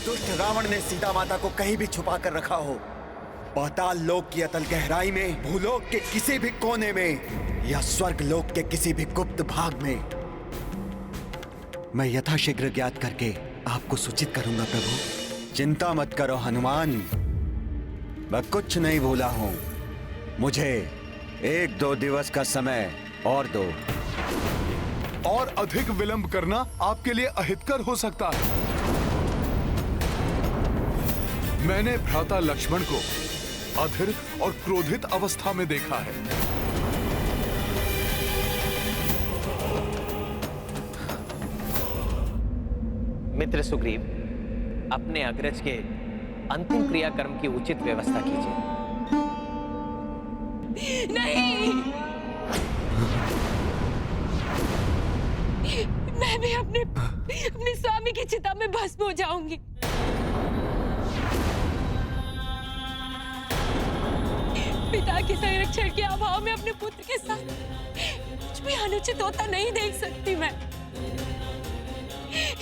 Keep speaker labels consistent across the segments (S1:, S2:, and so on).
S1: दुष्ट रावण ने सीता माता को कहीं भी छुपा कर रखा हो, पाताल लोक की अतल गहराई में, भूलोक के किसी भी कोने में या स्वर्ग लोक के किसी भी गुप्त भाग में, मैं यथाशीघ्र ज्ञात करके आपको सूचित करूंगा प्रभु। चिंता मत करो हनुमान, मैं कुछ नहीं भूला हूं। मुझे 1-2 दिवस का समय और दो।
S2: और अधिक विलंब करना आपके लिए अहितकर हो सकता है। मैंने भ्राता लक्ष्मण को अधीर और क्रोधित अवस्था में देखा है।
S3: मित्र सुग्रीव, अपने अग्रज के अंतिम क्रियाकर्म की उचित व्यवस्था कीजिए।
S4: नहीं, मैं भी अपने स्वामी की चिता में भस्म हो जाऊंगी। पिता के संरक्षण के अभाव में अपने पुत्र के साथ कुछ भी अनुचित होता नहीं देख सकती मैं।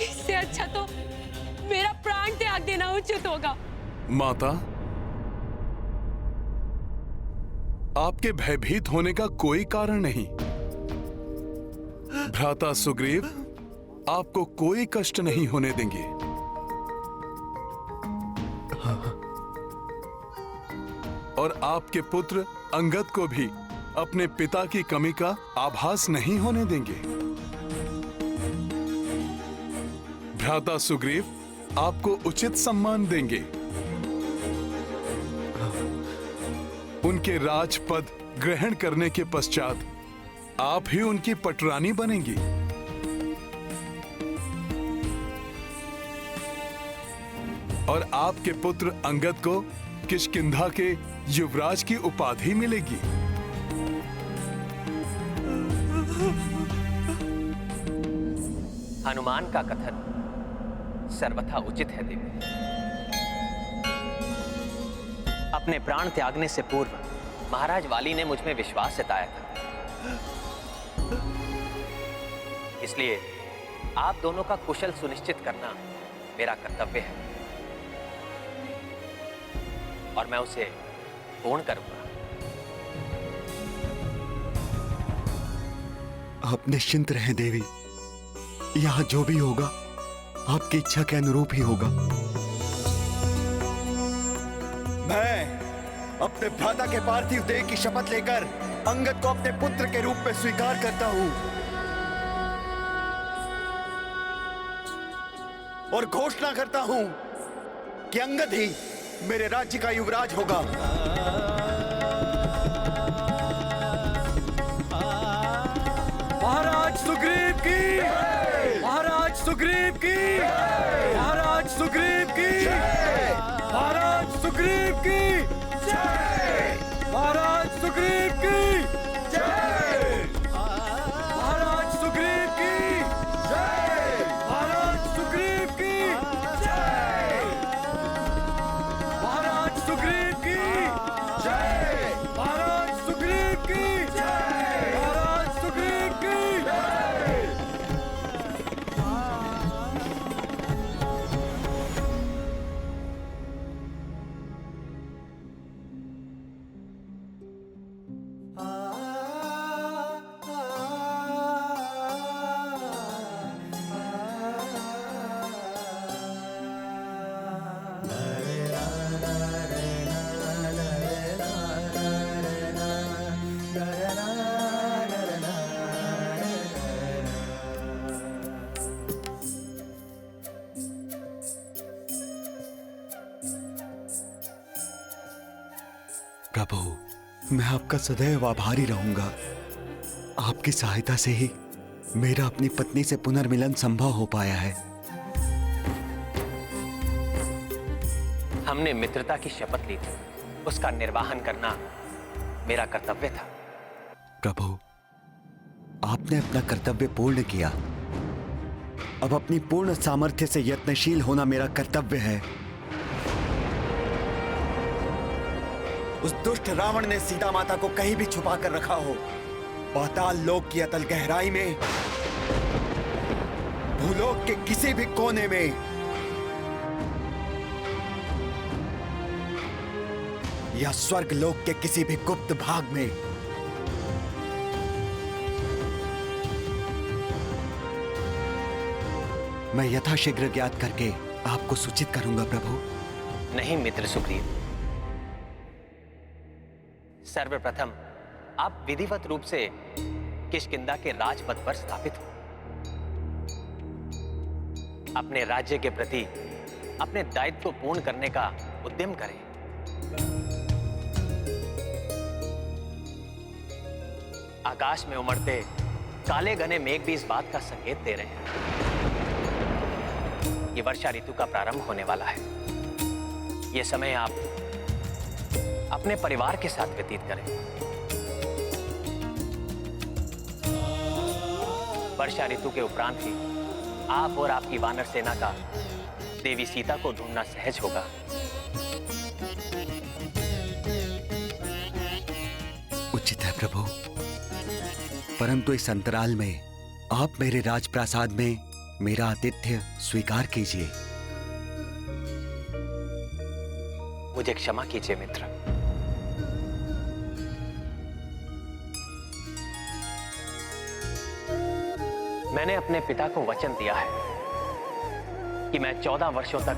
S4: इससे अच्छा तो मेरा प्राण त्याग देना उचित होगा।
S2: माता, आपके भयभीत होने का कोई कारण नहीं। भ्राता सुग्रीव आपको कोई कष्ट नहीं होने देंगे। और आपके पुत्र अंगद को भी अपने पिता की कमी का आभास नहीं होने देंगे। भ्राता सुग्रीव आपको उचित सम्मान देंगे। उनके राजपद ग्रहण करने के पश्चात आप ही उनकी पटरानी बनेंगी। और आपके पुत्र अंगद को किष्किंधा के युवराज की उपाधि मिलेगी।
S3: हनुमान का कथन सर्वथा उचित है देवी। अपने प्राण त्यागने से पूर्व महाराज वाली ने मुझ में विश्वास जताया था, इसलिए आप दोनों का कुशल सुनिश्चित करना मेरा कर्तव्य है और मैं उसे पूर्ण करूंगा।
S1: आप निश्चिंत रहें देवी, यहां जो भी होगा आपकी इच्छा के अनुरूप ही होगा। मैं अपने भ्राता के पार्थिव देह की शपथ लेकर अंगद को अपने पुत्र के रूप में स्वीकार करता हूं और घोषणा करता हूं कि अंगद ही मेरे राज्य का युवराज होगा।
S5: महाराज सुग्रीव की, महाराज सुग्रीव की, महाराज सुग्रीव की, महाराज सुग्रीव की, महाराज सुग्रीव की, महाराज सुग्रीव की, महाराज सुग्रीव की, महाराज सुग्रीव की, महाराज सुग्रीव की, महाराज सुग्रीव की।
S1: प्रभु, मैं आपका सदैव आभारी रहूंगा। आपकी सहायता से ही मेरा अपनी पत्नी से पुनर्मिलन संभव हो पाया है।
S3: हमने मित्रता की शपथ ली थी, उसका निर्वाहन करना मेरा कर्तव्य था।
S1: प्रभु, आपने अपना कर्तव्य पूर्ण किया। अब अपनी पूर्ण सामर्थ्य से यत्नशील होना मेरा कर्तव्य है। उस दुष्ट रावण ने सीता माता को कहीं भी छुपा कर रखा हो, पाताल लोक की अतल गहराई में, भूलोक के किसी भी कोने में या स्वर्ग लोक के किसी भी गुप्त भाग में, मैं यथाशीघ्र ज्ञात करके आपको सूचित करूंगा प्रभु।
S3: नहीं मित्र सुग्रीव, सर्वप्रथम आप विधिवत रूप से किष्किंधा के राजपद पर स्थापित हो। अपने राज्य के प्रति अपने दायित्व को पूर्ण करने का उद्यम करें। आकाश में उमड़ते काले घने मेघ भी इस बात का संकेत दे रहे हैं कि वर्षा ऋतु का प्रारंभ होने वाला है। यह समय आप अपने परिवार के साथ व्यतीत करें। वर्षा ऋतु के उपरांत ही आप और आपकी वानर सेना का देवी सीता को ढूंढना सहज होगा।
S1: उचित है प्रभु, परंतु इस अंतराल में आप मेरे राजप्रासाद में मेरा आतिथ्य स्वीकार कीजिए।
S3: मुझे क्षमा कीजिए मित्र। मैंने अपने पिता को वचन दिया है कि मैं 14 वर्षों तक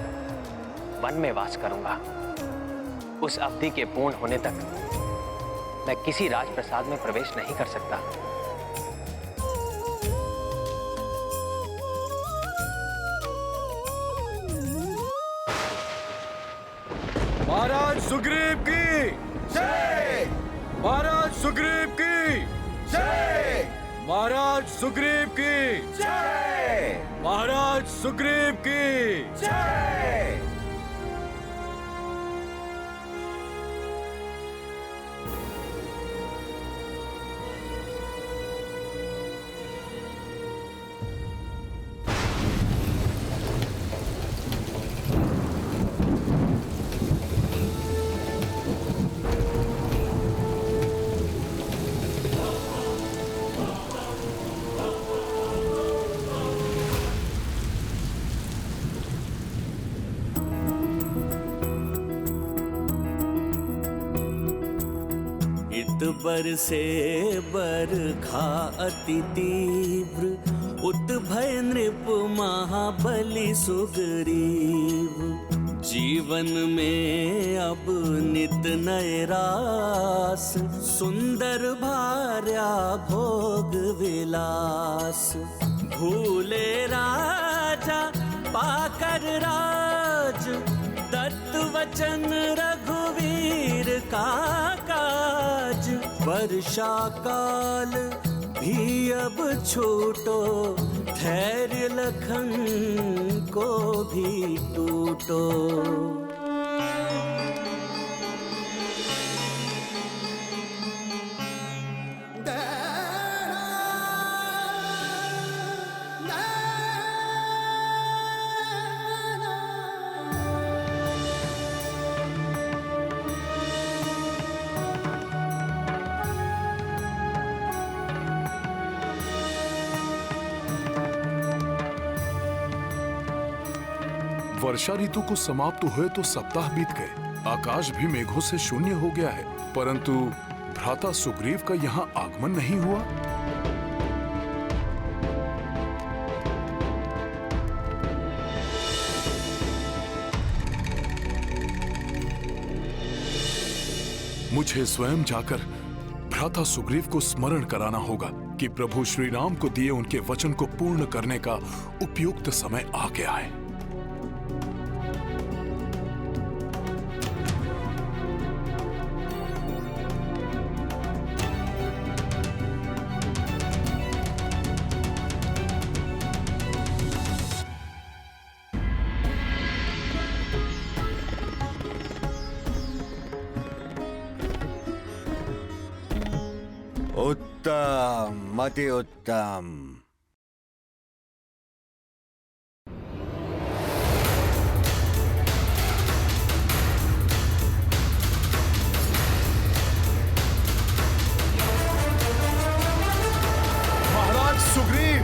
S3: वन में वास करूंगा। उस अवधि के पूर्ण होने तक मैं किसी राजप्रसाद में प्रवेश नहीं कर सकता।
S5: महाराज सुग्रीव की जय! महाराज सुग्रीव की जय! महाराज सुग्रीव की जय! महाराज सुग्रीव की जय!
S6: बरसे बरखा अति तीव्र, उत भय नृप महाबली सुग्रीव। जीवन में अब नित नए रास, सुंदर भार्या भोग विलास। भूले राजा पाकर राज, दत्त वचन रघुवीर का काज। वर्षा काल भी अब छूटो, धैर्य लखन को भी टूटो।
S2: वर्षा ऋतु को समाप्त हुए तो सप्ताह बीत गए। आकाश भी मेघों से शून्य हो गया है, परंतु भ्राता सुग्रीव का यहाँ आगमन नहीं हुआ। मुझे स्वयं जाकर भ्राता सुग्रीव को स्मरण कराना होगा कि प्रभु श्री राम को दिए उनके वचन को पूर्ण करने का उपयुक्त समय आ गया है।
S1: उत्तम, अति उत्तम।
S2: महाराज सुग्रीव,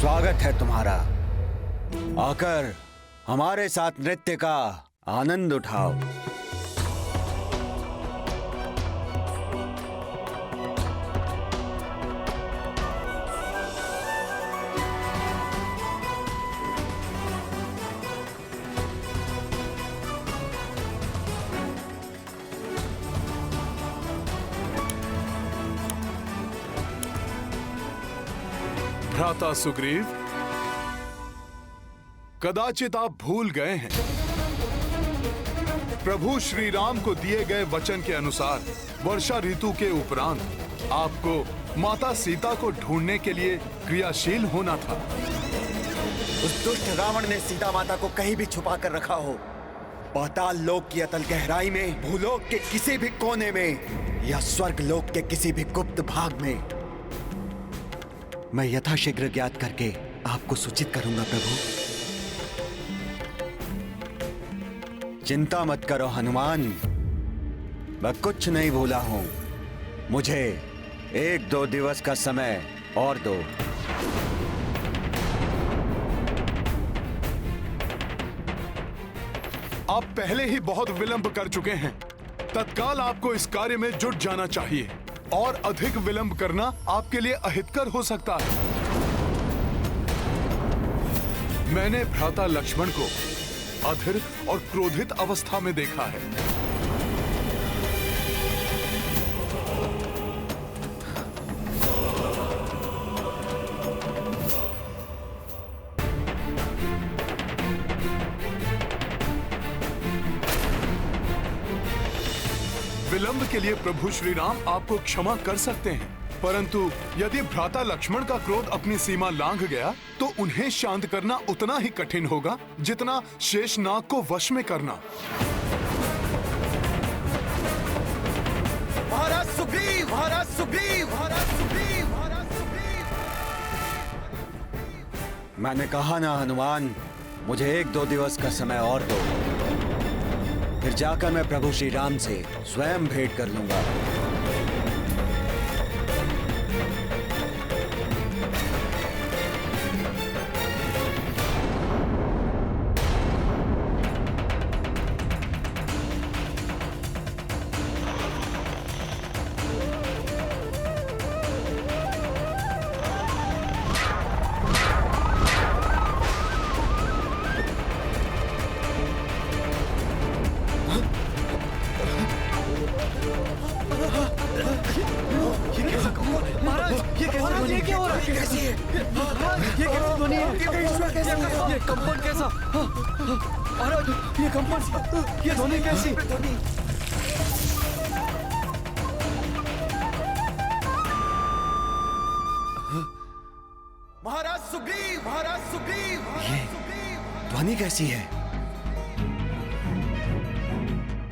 S1: स्वागत है तुम्हारा। आकर हमारे साथ नृत्य का आनंद उठाओ।
S2: भ्राता सुग्रीव, कदाचित आप भूल गए हैं, प्रभु श्री राम को दिए गए वचन के अनुसार वर्षा ऋतु के उपरांत आपको माता सीता को ढूंढने के लिए क्रियाशील होना था।
S1: उस दुष्ट रावण ने सीता माता को कहीं भी छुपा कर रखा हो, पाताल लोक की अतल गहराई में, भूलोक के किसी भी कोने में या स्वर्ग लोक के किसी भी गुप्त भाग में, मैं यथाशीघ्र ज्ञात करके आपको सूचित करूंगा प्रभु। चिंता मत करो हनुमान, मैं कुछ नहीं भूला हूं। मुझे 1-2 दिवस का समय और दो।
S2: आप पहले ही बहुत विलंब कर चुके हैं। तत्काल आपको इस कार्य में जुट जाना चाहिए और अधिक विलंब करना आपके लिए अहितकर हो सकता है। मैंने भ्राता लक्ष्मण को अधीर और क्रोधित अवस्था में देखा है। विलंब के लिए प्रभु श्री राम आपको क्षमा कर सकते हैं, परंतु यदि भ्राता लक्ष्मण का क्रोध अपनी सीमा लांघ गया तो उन्हें शांत करना उतना ही कठिन होगा जितना शेषनाग को वश में करना।
S1: महाराज सुग्रीव, महाराज सुग्रीव, महाराज सुग्रीव, महाराज सुग्रीव। मैंने कहा ना हनुमान, मुझे 1-2 दिवस का समय और दो, फिर जाकर मैं प्रभु श्री राम से स्वयं भेंट कर लूंगा। महाराज सुग्रीव, महाराज सुग्रीव, ये ध्वनि कैसी है?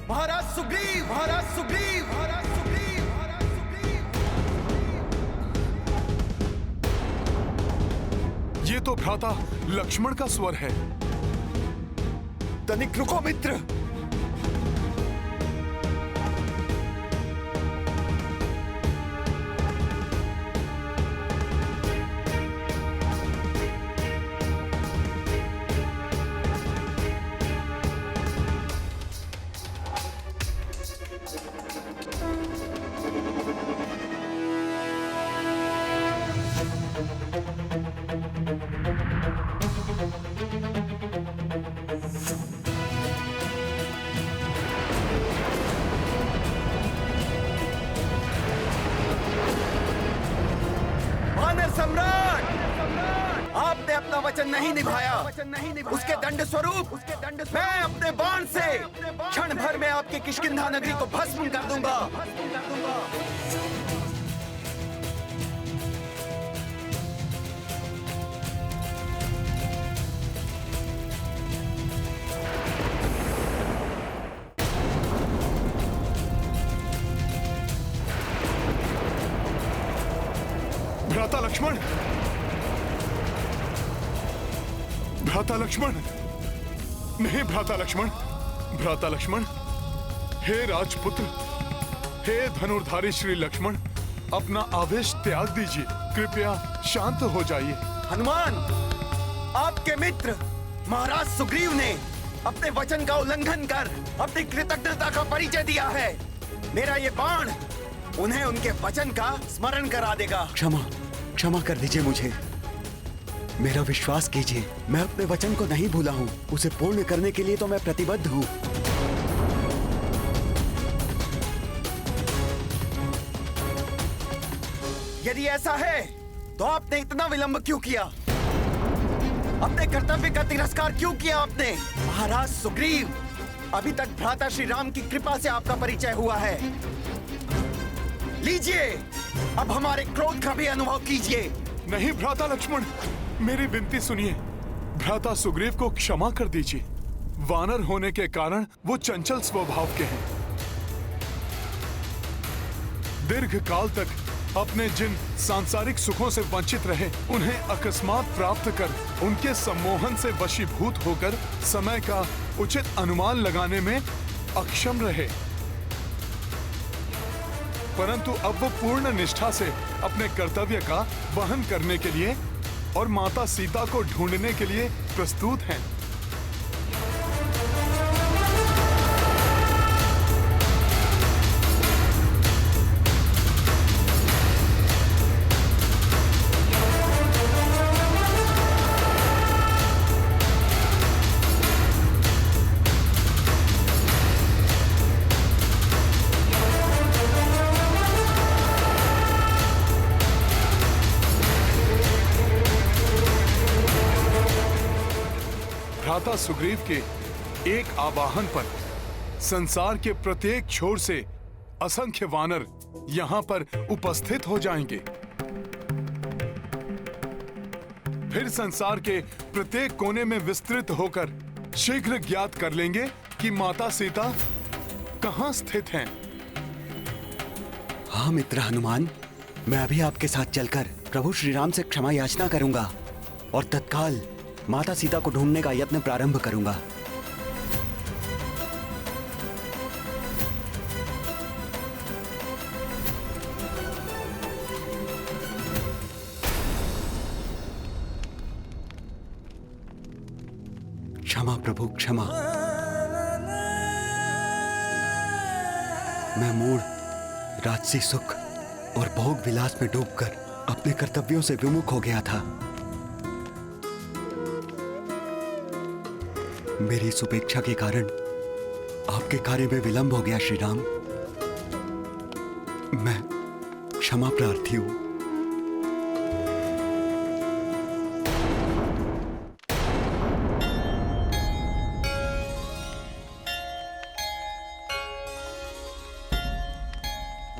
S1: महाराज सुग्रीव, महाराज सुग्रीव, महाराज सुग्रीव, महाराज सुग्रीव।
S2: ये तो भ्राता लक्ष्मण का स्वर है।
S1: तनिक रुको मित्र। सम्राट, आपने अपना वचन नहीं निभाया। उसके दंड स्वरूप मैं अपने बाण से क्षण भर में आपकी किष्किंधा नगरी को भस्म कर दूंगा।
S2: भ्राता लक्ष्मण, भ्राता लक्ष्मण, नहीं भ्राता लक्ष्मण, भ्राता लक्ष्मण, हे राजपुत्र, हे धनुर्धारी श्री लक्ष्मण, अपना आवेश त्याग दीजिए, कृपया शांत हो जाइए।
S1: हनुमान, आपके मित्र महाराज सुग्रीव ने अपने वचन का उल्लंघन कर अपनी कृतज्ञता का परिचय दिया है। मेरा ये बाण उन्हें उनके वचन का स्मरण करा देगा। क्षमा कर दीजिए मुझे। मेरा विश्वास कीजिए, मैं अपने वचन को नहीं भूला हूँ। उसे पूर्ण करने के लिए तो मैं प्रतिबद्ध हूँ। यदि ऐसा है तो आपने इतना विलंब क्यों किया? अपने कर्तव्य का तिरस्कार क्यों किया आपने? महाराज सुग्रीव, अभी तक भ्राता श्री राम की कृपा से आपका परिचय हुआ है। लीजिए, अब हमारे क्रोध का भी अनुभव कीजिए।
S2: नहीं भ्राता लक्ष्मण, मेरी विनती सुनिए। भ्राता सुग्रीव को क्षमा कर दीजिए। वानर होने के कारण वो चंचल स्वभाव के हैं। दीर्घ काल तक अपने जिन सांसारिक सुखों से वंचित रहे, उन्हें अकस्मात प्राप्त कर उनके सम्मोहन से वशीभूत होकर समय का उचित अनुमान लगाने में अक्षम रहे। परंतु अब वो पूर्ण निष्ठा से अपने कर्तव्य का वहन करने के लिए और माता सीता को ढूंढने के लिए प्रस्तुत हैं। भ्राता सुग्रीव के एक आवाहन पर संसार के प्रत्येक छोर से असंख्य वानर यहाँ पर उपस्थित हो जाएंगे। फिर संसार के प्रत्येक कोने में विस्तृत होकर शीघ्र ज्ञात कर लेंगे कि माता सीता कहाँ स्थित हैं।
S1: हाँ मित्र हनुमान, मैं अभी आपके साथ चलकर प्रभु श्री राम से क्षमा याचना करूंगा और तत्काल माता सीता को ढूंढने का यत्न प्रारंभ करूंगा। क्षमा प्रभु, क्षमा। मैं मूढ़ राजसी सुख और भोग विलास में डूबकर अपने कर्तव्यों से विमुख हो गया था। मेरी इस उपेक्षा के कारण आपके कार्य में विलंब हो गया श्री राम। मैं क्षमा प्रार्थी हूं।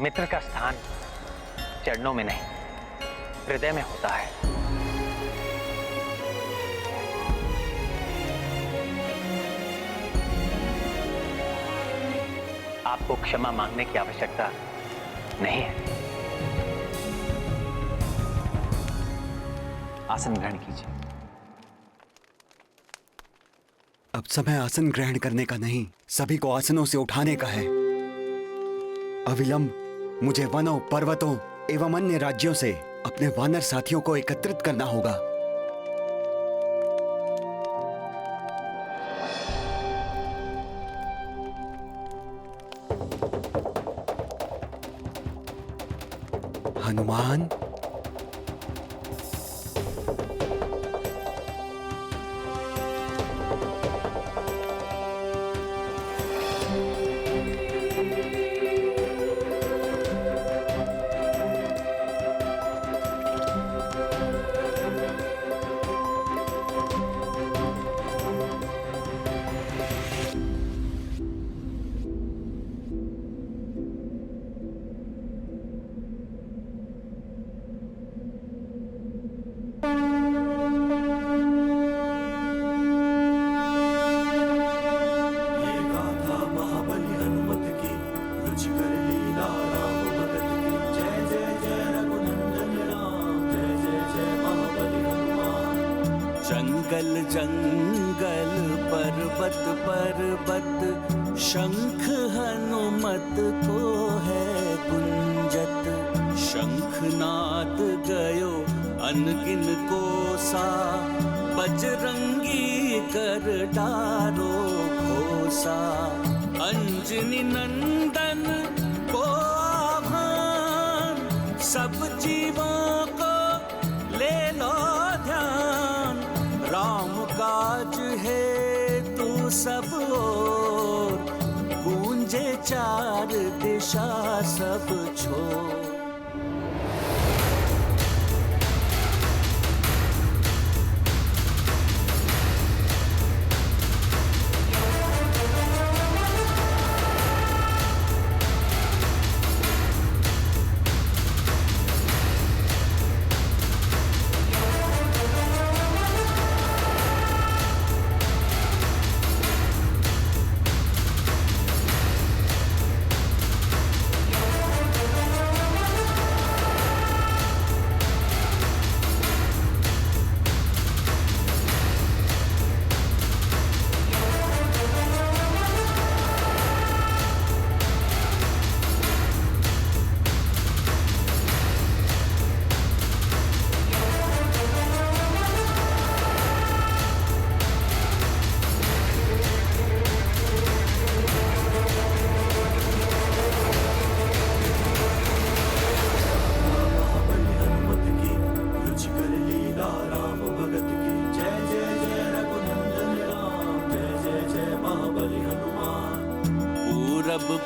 S3: मित्र का स्थान चरणों में नहीं, हृदय में होता है। आपको क्षमा मांगने की आवश्यकता नहीं है। आसन ग्रहण कीजिए।
S1: अब समय आसन ग्रहण करने का नहीं, सभी को आसनों से उठाने का है। अविलंब मुझे वनों, पर्वतों एवं अन्य राज्यों से अपने वानर साथियों को एकत्रित करना होगा। हनुमान,
S6: जंगल जंगल पर्वत पर्वत शंख हनुमत को है गुंजत। शंखनाद गयो अनगिन कोसा बजरंगी कर डारो घोसा। अंजनी नंदन को आह्वान, सब जीवों को ले लो ध्यान। राम काज है तू सब ओर, गूंजे चार दिशा सब छोर।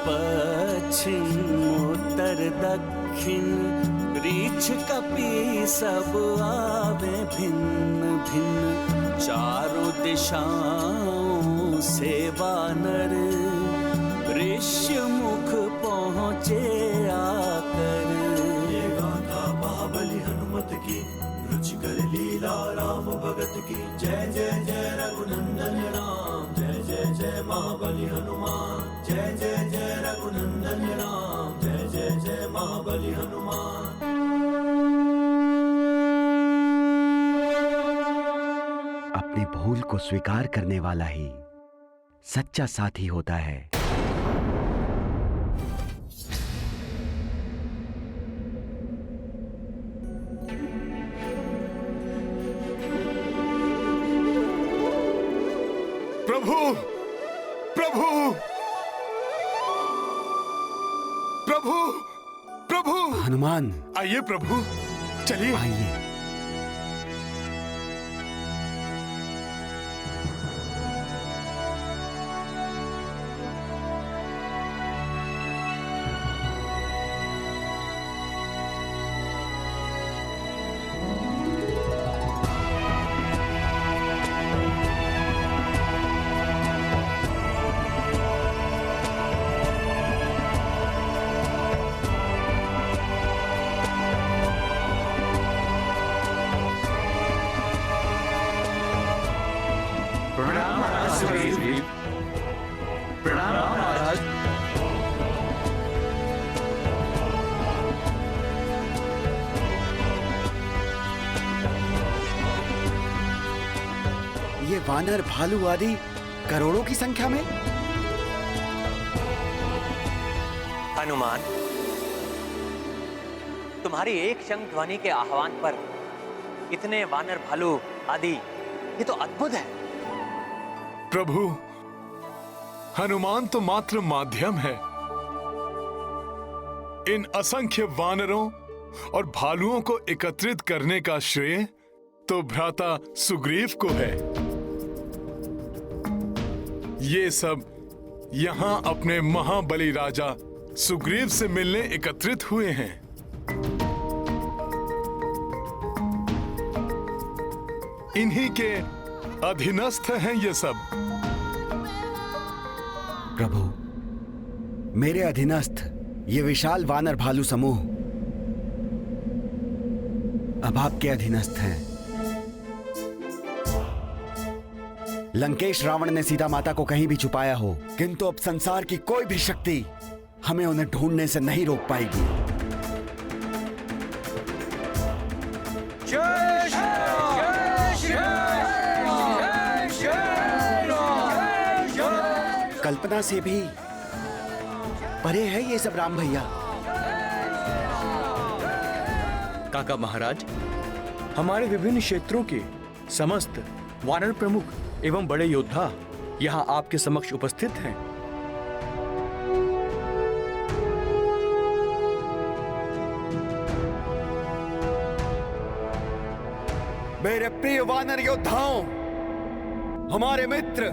S6: पश्चिम उत्तर दक्षिण रीछ कपी सब आवे भिन्न भिन्न। चारों दिशाओं से वानर ऋष्य मुख पहुँचे आकर।
S5: ये गाथा महाबली हनुमत की, रुचिकर लीला राम भगत की। जय जय जय रघुनंदन राम, जय जय जय महाबली हनुमान। जय जय जय रघुनंदन राम, जय जय जय महाबली हनुमान।
S1: अपनी भूल को स्वीकार करने वाला ही सच्चा साथी होता है।
S2: प्रभु, प्रभु, प्रभु, प्रभु!
S1: हनुमान,
S2: आइए प्रभु, चलिए।
S1: आइए। ये वानर भालू आदि करोड़ों की संख्या में।
S3: हनुमान, तुम्हारी एक शंख ध्वनि के आह्वान पर इतने वानर भालू आदि, ये तो अद्भुत है।
S2: प्रभु, हनुमान तो मात्र माध्यम है। इन असंख्य वानरों और भालुओं को एकत्रित करने का श्रेय तो भ्राता सुग्रीव को है। ये सब यहां अपने महाबली राजा सुग्रीव से मिलने एकत्रित हुए हैं। इन्हीं के अधीनस्थ हैं ये सब।
S1: प्रभु, मेरे अधीनस्थ ये विशाल वानर भालू समूह अब आपके अधीनस्थ हैं। लंकेश रावण ने सीता माता को कहीं भी छुपाया हो, किंतु अब संसार की कोई भी शक्ति हमें उन्हें ढूंढने से नहीं रोक पाएगी। कल्पना से भी परे है ये सब राम भैया।
S7: काका महाराज, हमारे विभिन्न क्षेत्रों के समस्त वानर प्रमुख एवं बड़े योद्धा यहाँ आपके समक्ष उपस्थित हैं।
S1: मेरे प्रिय वानर योद्धाओं, हमारे मित्र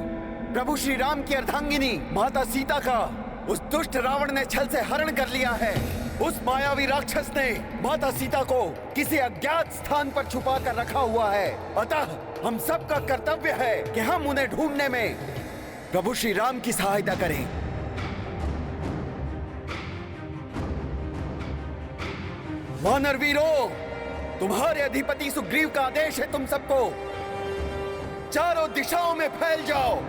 S1: प्रभु श्री राम की अर्धांगिनी माता सीता का उस दुष्ट रावण ने छल से हरण कर लिया है। उस मायावी राक्षस ने माता सीता को किसी अज्ञात स्थान पर छुपा कर रखा हुआ है। अतः हम सबका कर्तव्य है कि हम उन्हें ढूंढने में प्रभु श्री राम की सहायता करें। वानर वीरों, तुम्हारे अधिपति सुग्रीव का आदेश है तुम सबको चारों दिशाओं में फैल जाओ।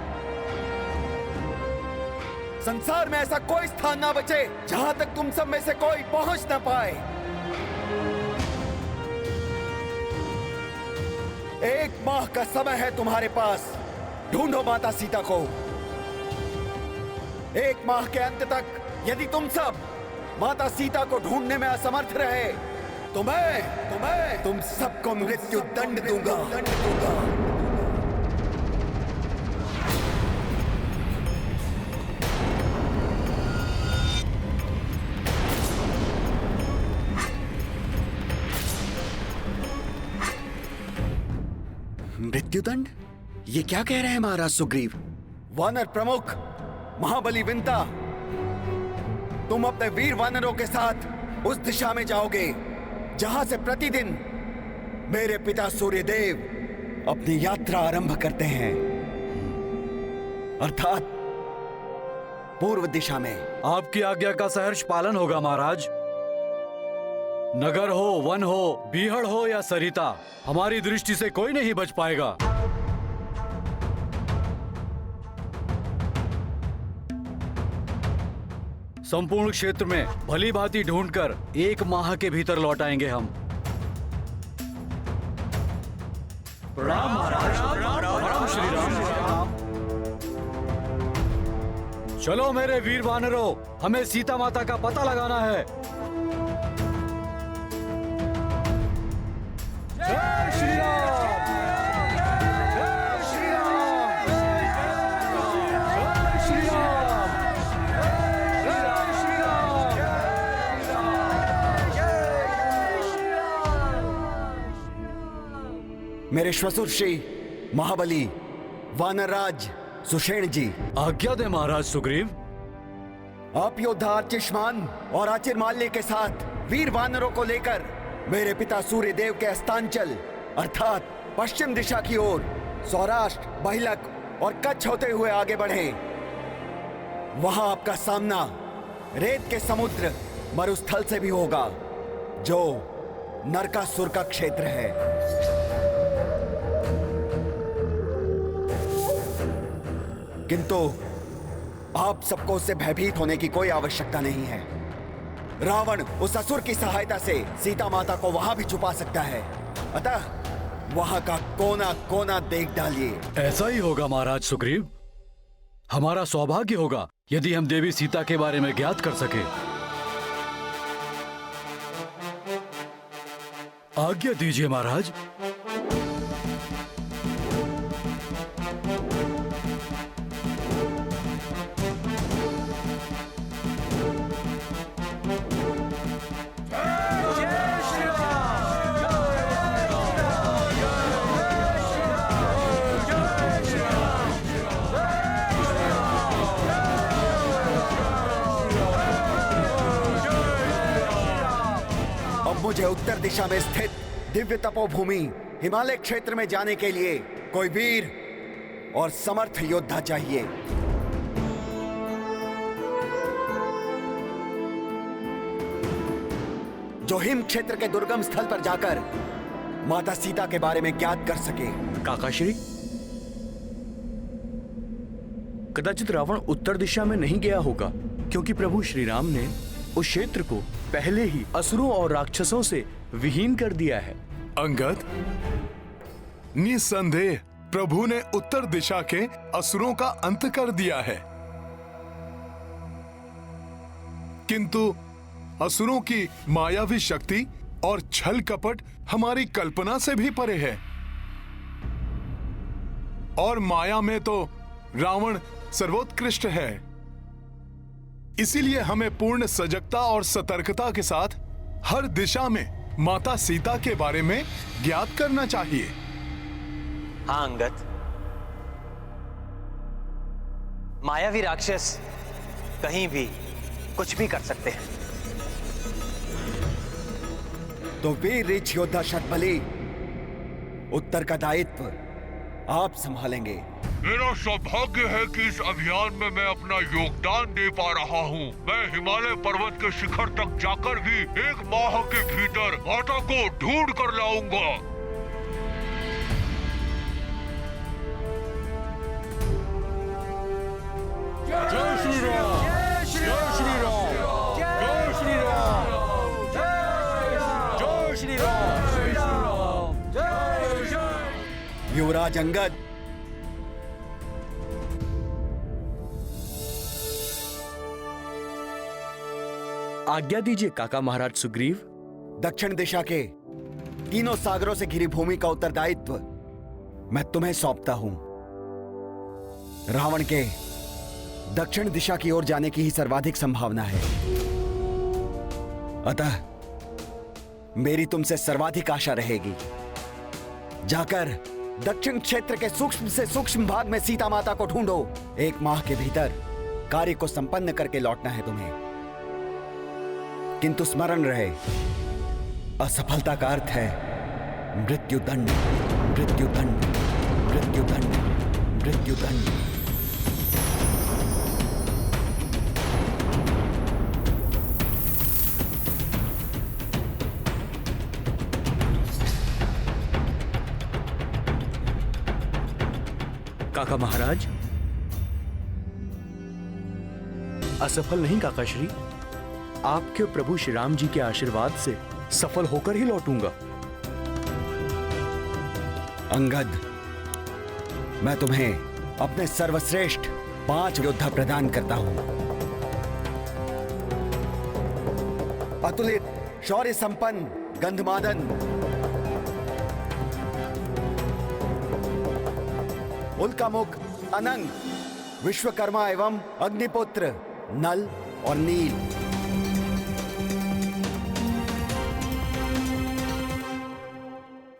S1: संसार में ऐसा कोई स्थान ना बचे जहां तक तुम सब में से कोई पहुंच ना पाए। एक माह का समय है तुम्हारे पास, ढूंढो माता सीता को। एक माह के अंत तक यदि तुम सब माता सीता को ढूंढने में असमर्थ रहे तो मैं तुम सबको मृत्यु दंड दूंगा। मृत्युदंड? ये क्या कह रहे हैं महाराज सुग्रीव? वानर प्रमुख महाबली विंता, तुम अपने वीर वानरों के साथ उस दिशा में जाओगे जहां से प्रतिदिन मेरे पिता सूर्यदेव अपनी यात्रा आरंभ करते हैं, अर्थात पूर्व दिशा में।
S8: आपकी आज्ञा का सहर्ष पालन होगा महाराज। नगर हो, वन हो, बीहड़ हो या सरिता, हमारी दृष्टि से कोई नहीं बच पाएगा। संपूर्ण क्षेत्र में भली भांति ढूंढकर 1 माह के भीतर लौट आएंगे हम। प्रणाम महाराज। प्रणाम श्री राम। चलो मेरे वीर वानरों, हमें सीता माता का पता लगाना है। जय श्री राम। जय श्री राम। जय श्री राम। जय श्री राम।
S1: मेरे श्वशुर श्री महाबली वानरराज सुषेण जी।
S8: आज्ञा दे महाराज सुग्रीव।
S1: आप योद्धा आर्चिष्मान और आचिरमाल्य के साथ वीर वानरों को लेकर मेरे पिता सूर्यदेव के अस्तांचल अर्थात पश्चिम दिशा की ओर सौराष्ट्र, बहिलक और कच्छ होते हुए आगे बढ़े। वहां आपका सामना रेत के समुद्र मरुस्थल से भी होगा जो नरकासुर का क्षेत्र है। किंतु आप सबको उससे भयभीत होने की कोई आवश्यकता नहीं है। रावण उस असुर की सहायता से सीता माता को वहां भी छुपा सकता है, अतः वहां का कोना कोना देख डालिए।
S8: ऐसा ही होगा महाराज सुग्रीव। हमारा सौभाग्य होगा यदि हम देवी सीता के बारे में ज्ञात कर सके। आज्ञा दीजिए महाराज।
S1: मुझे उत्तर दिशा में स्थित दिव्य तपोभूमि हिमालय क्षेत्र में जाने के लिए कोई वीर और समर्थ योद्धा चाहिए। जो हिम क्षेत्र के दुर्गम स्थल पर जाकर माता सीता के बारे में ज्ञात कर सके।
S7: काकाश्री, कदाचित रावण उत्तर दिशा में नहीं गया होगा क्योंकि प्रभु श्री राम ने उस क्षेत्र को पहले ही असुरों और राक्षसों से विहीन कर दिया है।
S2: अंगद, निसंदेह प्रभु ने उत्तर दिशा के असुरों का अंत कर दिया है, किंतु असुरों की मायावी शक्ति और छल कपट हमारी कल्पना से भी परे है। और माया में तो रावण सर्वोत्कृष्ट है। इसीलिए हमें पूर्ण सजगता और सतर्कता के साथ हर दिशा में माता सीता के बारे में ज्ञात करना चाहिए।
S3: हाँ अंगद, मायावी राक्षस कहीं भी कुछ भी कर सकते हैं।
S1: तो वीर रीछ योद्धा शतबली, उत्तर का दायित्व आप संभालेंगे।
S9: मेरा सौभाग्य है कि इस अभियान में मैं अपना योगदान दे पा रहा हूँ। मैं हिमालय पर्वत के शिखर तक जाकर भी 1 माह के भीतर माता को ढूंढ कर लाऊंगा।
S8: जय श्री राम, जय श्री राम, जय श्री राम, जय श्री राम, जय श्री राम।
S1: युवराज अंगद,
S7: आज्ञा दीजिए काका महाराज सुग्रीव।
S1: दक्षिण दिशा के तीनों सागरों से घिरी भूमि का उत्तरदायित्व मैं तुम्हें सौंपता हूं। रावण के दक्षिण दिशा की ओर जाने की ही सर्वाधिक संभावना है। अतः मेरी तुमसे सर्वाधिक आशा रहेगी। जाकर दक्षिण क्षेत्र के सूक्ष्म से सूक्ष्म भाग में सीता माता को ढूंढो। 1 माह के भीतर कार्य को संपन्न करके लौटना है तुम्हें। किंतु स्मरण रहे, असफलता का अर्थ है मृत्युदंड, मृत्युदंड, मृत्युदंड, मृत्युदंड।
S7: काका महाराज, असफल नहीं काका श्री, आपके प्रभु श्री राम जी के आशीर्वाद से सफल होकर ही लौटूंगा।
S1: अंगद, मैं तुम्हें अपने सर्वश्रेष्ठ 5 योद्धा प्रदान करता हूं। अतुलित शौर्य संपन्न गंधमादन, उल्कामुख अनंग, विश्वकर्मा एवं अग्निपुत्र नल और नील।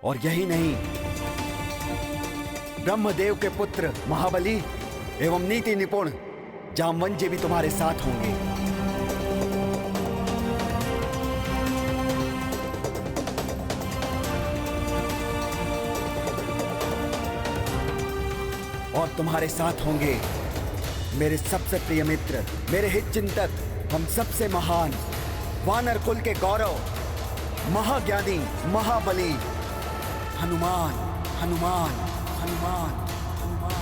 S1: और यही नहीं, ब्रह्मदेव के पुत्र महाबली एवं नीति निपुण जामवंजी भी तुम्हारे साथ होंगे। और तुम्हारे साथ होंगे मेरे सबसे प्रिय मित्र, मेरे हित चिंतक, हम सबसे महान वानर कुल के गौरव, महाज्ञानी, महाबली हनुमान, हनुमान, हनुमान, हनुमान।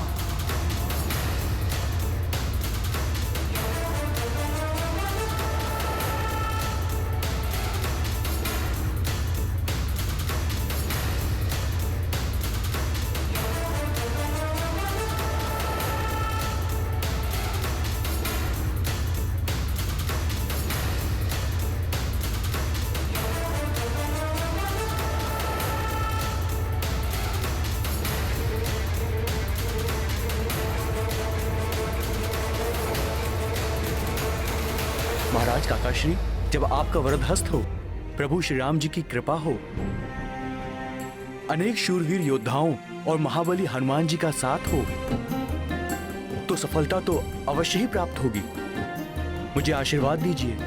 S7: महाराज काकाश्री, जब आपका वरद हस्त हो, प्रभु श्री राम जी की कृपा हो, अनेक शूरवीर योद्धाओं और महाबली हनुमान जी का साथ हो, तो सफलता तो अवश्य ही प्राप्त होगी। मुझे आशीर्वाद दीजिए,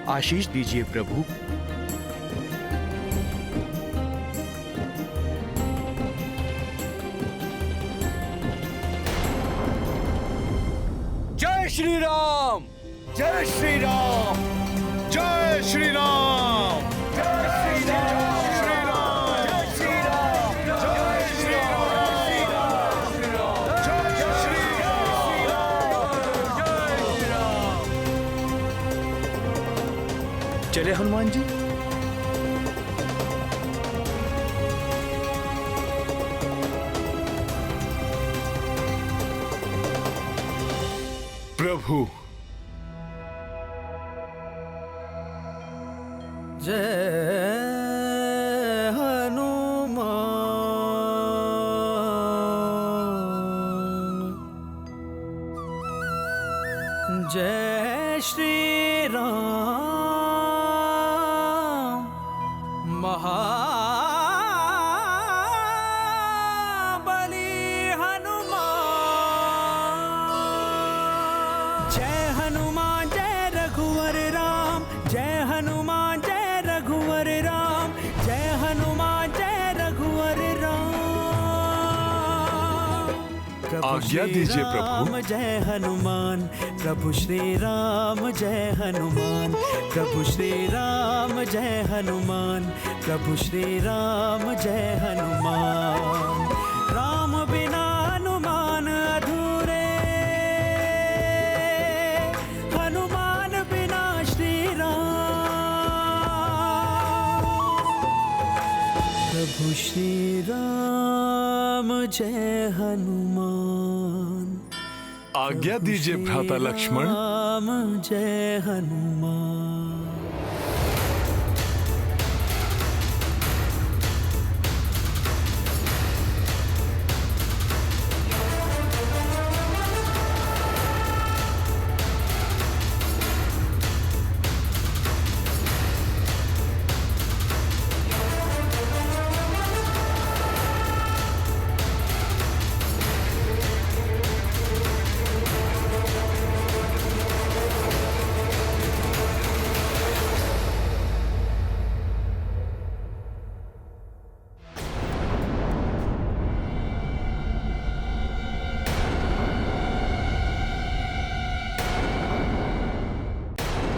S7: आशीष दीजिए प्रभु।
S8: जय श्री राम,
S1: जय श्री राम,
S2: जय श्री राम,
S1: जय श्री राम, जय श्री राम, जय श्री राम, जय श्री राम।
S7: चले हनुमान जी।
S2: प्रभु,
S6: हनुमान। जय श्री राम महाबली हनुमान। जय हनुमान जय रघुवर राम, जय हनुमान जय रघुवर राम, जय हनुमान जय रघुवर राम।
S2: आज्ञा दीजिए प्रभु।
S6: जय हनुमान प्रभु श्री राम, जय हनुमान प्रभु श्री राम, जय हनुमान प्रभु श्री राम, जय हनुमान। राम बिना हनुमान अधूरे, हनुमान बिना श्री राम। प्रभु श्री राम जय हनुमान।
S2: आज्ञा दीजिए भ्राता लक्ष्मण।
S6: राम जय हनुमान।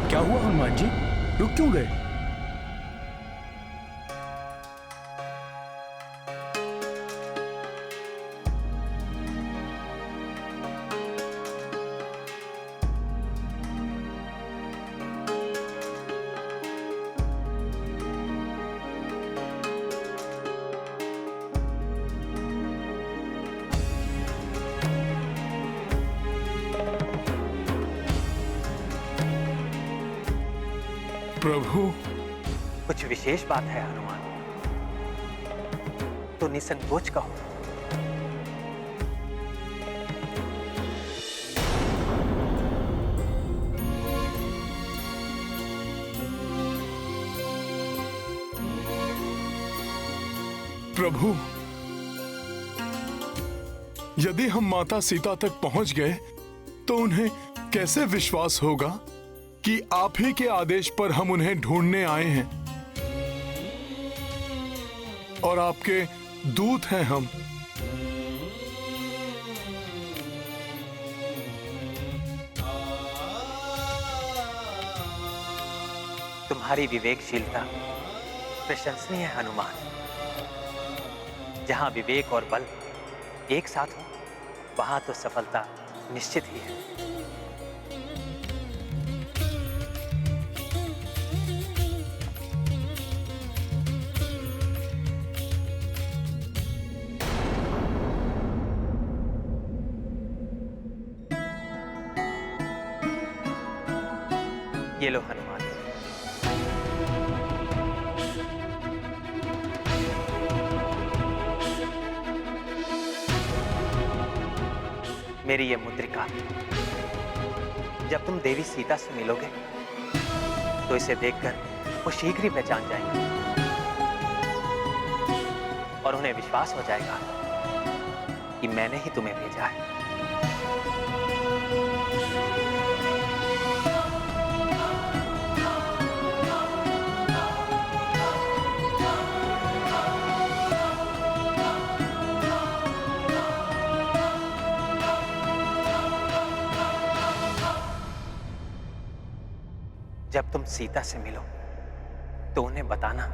S7: क्या हुआ हनुमान जी, रुक क्यों गए?
S2: प्रभु,
S3: कुछ विशेष बात है हनुमान तो निसंकोच कहो।
S2: प्रभु, यदि हम माता सीता तक पहुंच गए तो उन्हें कैसे विश्वास होगा कि आप ही के आदेश पर हम उन्हें ढूंढने आए हैं और आपके दूत हैं हम।
S3: तुम्हारी विवेकशीलता प्रशंसनीय है हनुमान। जहां विवेक और बल एक साथ हो वहां तो सफलता निश्चित ही है। ये लो हनुमान। मेरी ये मुद्रिका जब तुम देवी सीता से मिलोगे तो इसे देखकर वो शीघ्र ही पहचान जाएंगे और उन्हें विश्वास हो जाएगा कि मैंने ही तुम्हें भेजा है। जब तुम सीता से मिलो तो उन्हें बताना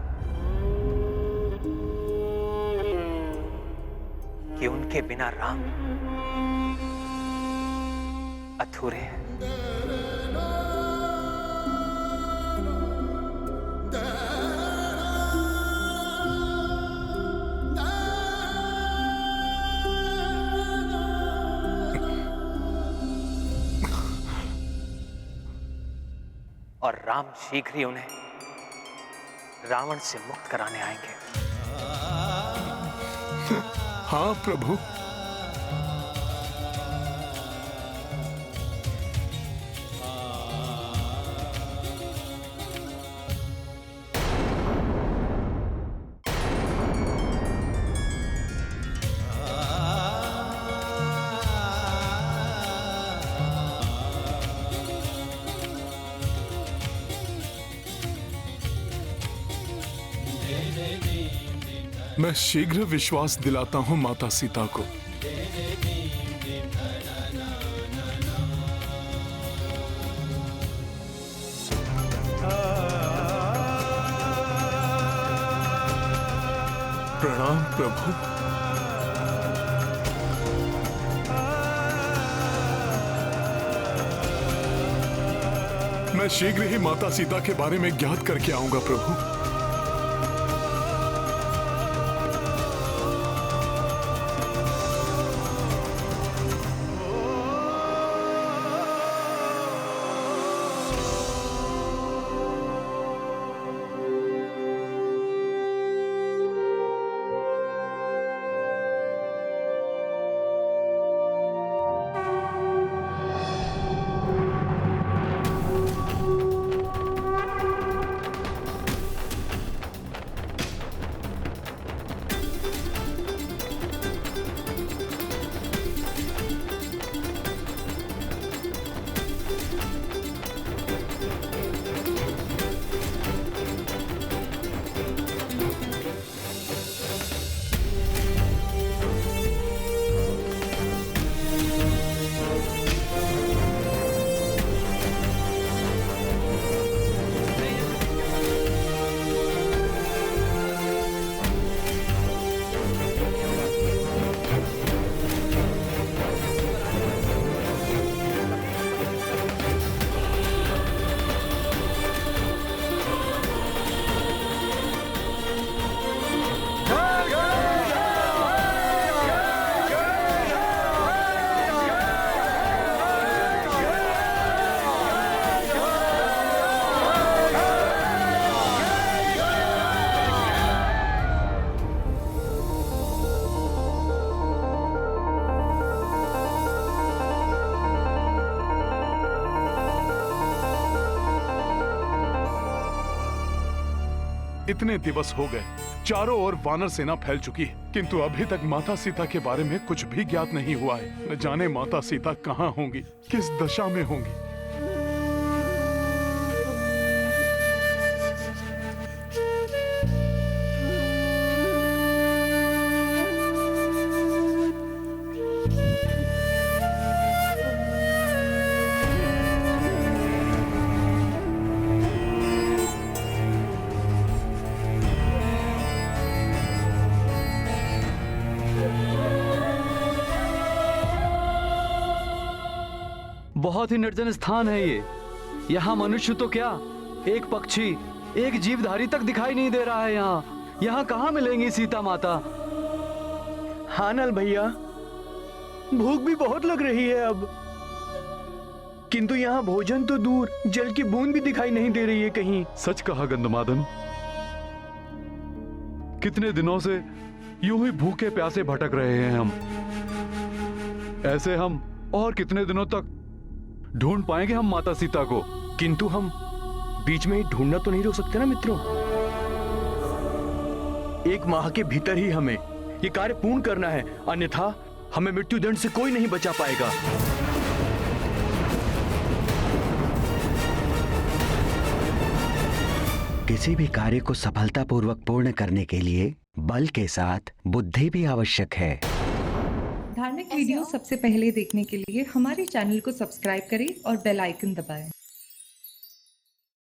S3: कि उनके बिना राम अधूरे हैं। और राम शीघ्र ही उन्हें रावण से मुक्त कराने आएंगे।
S2: हाँ प्रभु। मैं शीघ्र विश्वास दिलाता हूँ माता सीता को। प्रणाम प्रभु। मैं शीघ्र ही माता सीता के बारे में ज्ञात करके आऊंगा प्रभु। इतने दिवस हो गए, चारों ओर वानर सेना फैल चुकी है, किंतु अभी तक माता सीता के बारे में कुछ भी ज्ञात नहीं हुआ है। न जाने माता सीता कहाँ होंगी, किस दशा में होंगी।
S8: बहुत ही निर्जन स्थान है ये। यहाँ मनुष्य तो क्या, एक पक्षी, एक जीवधारी तक दिखाई नहीं दे रहा है। यहाँ कहाँ मिलेंगी सीता माता?
S7: हाँ नल भैया, भूख भी बहुत लग रही है अब, किंतु यहाँ भोजन तो दूर, जल की बूंद भी दिखाई नहीं दे रही है कहीं।
S8: सच कहा गंधमादन, कितने दिनों से यूं ही भूखे प्यासे भटक रहे हैं हम। ऐसे हम और कितने दिनों तक ढूंढ पाएंगे हम माता सीता को?
S7: किंतु हम बीच में ही ढूंढना तो नहीं रोक सकते ना मित्रों। 1 माह के भीतर ही हमें ये कार्य पूर्ण करना है, अन्यथा हमें मृत्युदंड से कोई नहीं बचा पाएगा।
S10: किसी भी कार्य को सफलतापूर्वक पूर्ण करने के लिए बल के साथ बुद्धि भी आवश्यक है।
S11: धार्मिक वीडियो सबसे पहले देखने के लिए हमारे चैनल को सब्सक्राइब करें और बेल आइकन दबाएं।